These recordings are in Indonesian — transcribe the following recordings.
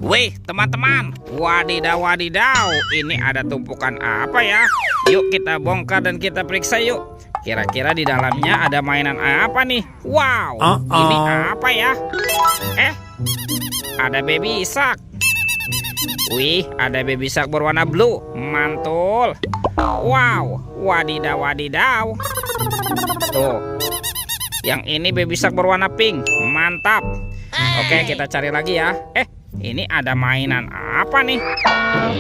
Wih, teman-teman, wadidaw wadidaw, ini ada tumpukan apa ya? Yuk kita bongkar dan kita periksa yuk. Kira-kira di dalamnya ada mainan apa nih? Wow, ini apa ya? Ada baby shark. Wih, ada baby shark berwarna blue, mantul. Wow, wadidaw wadidaw. Tuh, yang ini baby shark berwarna pink, mantap. Oke, kita cari lagi ya. Ini ada mainan apa nih?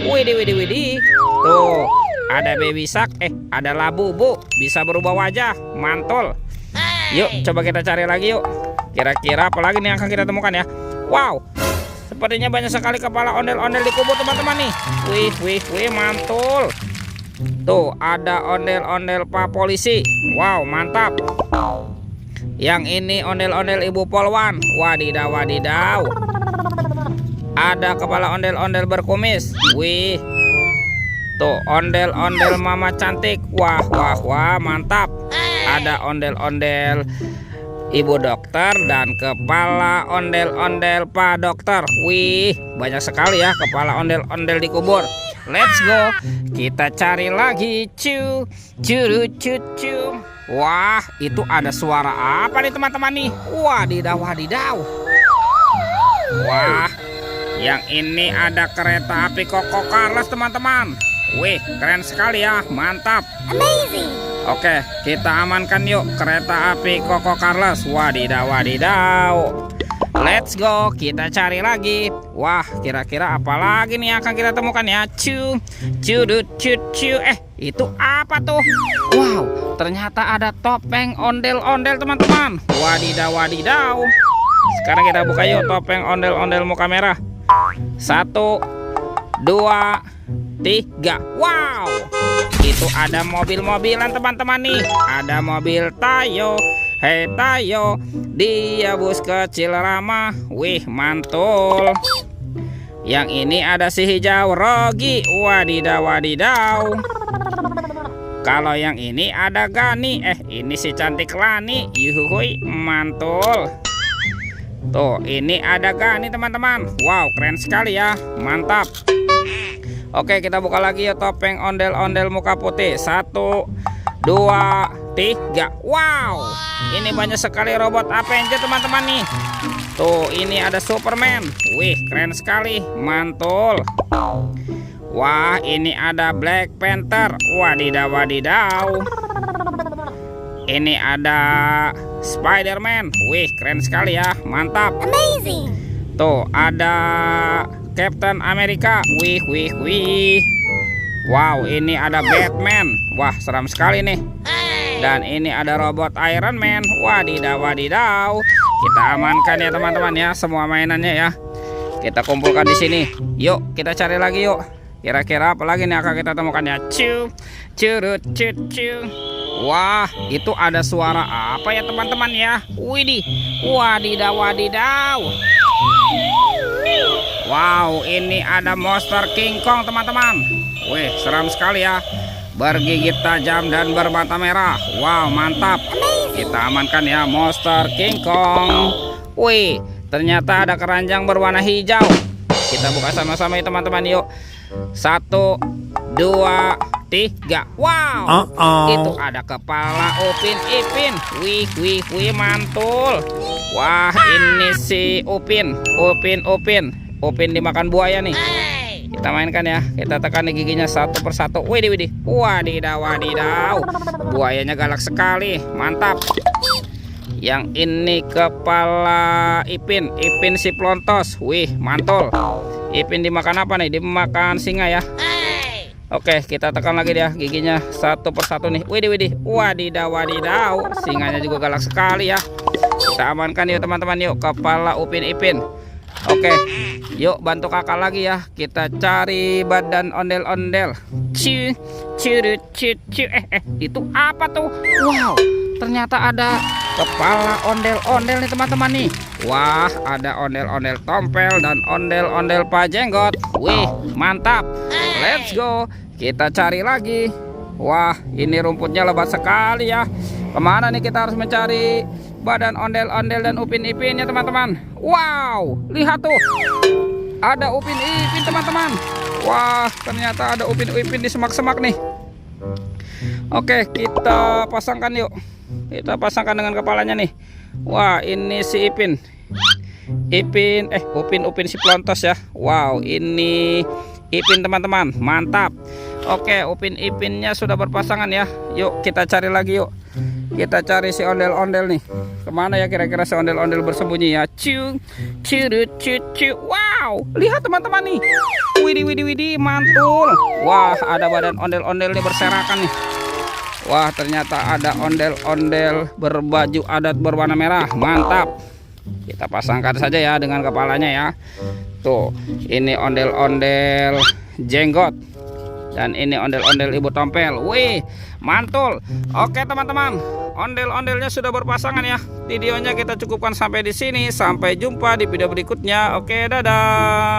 Widih. Tuh, ada baby shark. Ada labu-bu, bisa berubah wajah, mantul. Yuk, coba kita cari lagi yuk. Kira-kira apa lagi nih yang akan kita temukan ya? Wow, sepertinya banyak sekali kepala ondel-ondel di kubur teman-teman nih. Wih, mantul. Tuh, ada ondel-ondel Pak Polisi. Wow, mantap. Yang ini ondel-ondel Ibu Polwan. Wadidaw wadidaw. Ada kepala ondel-ondel berkumis. Wih. Tuh, ondel-ondel Mama cantik. Wah, mantap. Ada ondel-ondel Ibu dokter dan kepala ondel-ondel Pak dokter. Wih, banyak sekali ya kepala ondel-ondel di kubur. Let's go. Kita cari lagi. Cu. Wah, itu ada suara apa nih teman-teman nih? Wadidaw. Wah, yang ini ada kereta api Koko Carlos teman-teman. Wih, keren sekali ya, mantap. Amazing. Oke, kita amankan yuk kereta api Koko Carlos. Wadidaw. Let's go, kita cari lagi. Wah, kira-kira apa lagi nih yang akan kita temukan ya? Cu. Itu apa tuh? Wow, ternyata ada topeng ondel-ondel teman-teman. Wadidaw. Sekarang kita buka yuk topeng ondel-ondel muka merah. 1, 2, 3. Wow, itu ada mobil-mobilan teman-teman nih. Ada mobil Tayo. Hei Tayo, dia bus kecil ramah. Wih, mantul. Yang ini ada si hijau Rogi. Wadidaw. Kalau yang ini ada Gani. Ini si cantik Lani. Yuhui, mantul. Tuh, ini ada Gani teman-teman. Wow, keren sekali ya, mantap. Oke, kita buka lagi ya topeng ondel-ondel muka putih. 1, 2, 3. Wow, ini banyak sekali robot Avenger teman-teman nih. Tuh, ini ada Superman. Wih, keren sekali, mantul. Wah, ini ada Black Panther. Wadidaw. Ini ada Spider-Man. Wih, keren sekali ya, mantap. Amazing. Tuh, ada Captain America. Wih. Wow, ini ada Batman. Wah, seram sekali nih. Dan ini ada robot Iron Man. Wadidaw. Kita amankan ya teman-teman ya semua mainannya ya. Kita kumpulkan di sini. Yuk, kita cari lagi yuk. Kira-kira apa lagi nih akan kita temukan ya? Cu. Wah, itu ada suara apa ya teman-teman ya? Widih. Wadidaw. Wow, ini ada monster King Kong teman-teman. Wih, seram sekali ya. Bergigit tajam dan bermata merah. Wow, mantap. Kita amankan ya monster King Kong. Wih, ternyata ada keranjang berwarna hijau. Kita buka sama-sama ya teman-teman yuk. 1, 2, 3. Wow, itu ada kepala Upin Ipin. Wih, mantul. Wah, ini si Upin dimakan buaya nih. Kita mainkan ya. Kita tekan di giginya satu persatu. Widih. Wadidaw. Buayanya galak sekali. Mantap. Yang ini kepala Ipin si Plontos. Wih, mantul. Ipin dimakan apa nih? Dimakan singa ya. Oke, kita tekan lagi dia giginya satu persatu nih. Widih. Wadidaw. Singanya juga galak sekali ya. Kita amankan yuk teman-teman yuk kepala Upin Ipin. Oke, yuk bantu kakak lagi ya. Kita cari badan ondel-ondel. Cu. Itu apa tuh? Wow, ternyata ada kepala ondel-ondel nih teman-teman nih. Wah, ada ondel-ondel tompel dan ondel-ondel Pak Jenggot. Wih, mantap. Let's go. Kita cari lagi. Wah, ini rumputnya lebat sekali ya. Kemana nih kita harus mencari badan ondel-ondel dan upin-ipinnya teman-teman? Wow, lihat tuh. Ada Upin Ipin teman-teman. Wah, ternyata ada Upin Ipin di semak-semak nih. Oke, kita pasangkan yuk. Kita pasangkan dengan kepalanya nih. Wah, ini si Ipin. Upin si Plontos ya. Wow, ini Ipin teman-teman, mantap. Oke, Upin Ipinnya sudah berpasangan ya. Yuk kita cari lagi yuk. Kita cari si ondel-ondel nih. Kemana ya kira-kira si ondel-ondel bersembunyi ya? Wow, lihat teman-teman nih. Widih, mantul. Wah, ada badan ondel-ondel nih berserakan nih. Wah, ternyata ada ondel-ondel berbaju adat berwarna merah. Mantap. Kita pasangkan saja ya dengan kepalanya ya. Tuh, ini ondel-ondel jenggot. Dan ini ondel-ondel ibu tompel. Wih, mantul. Oke teman-teman, ondel-ondelnya sudah berpasangan ya. Videonya kita cukupkan sampai di sini. Sampai jumpa di video berikutnya. Oke, dadah.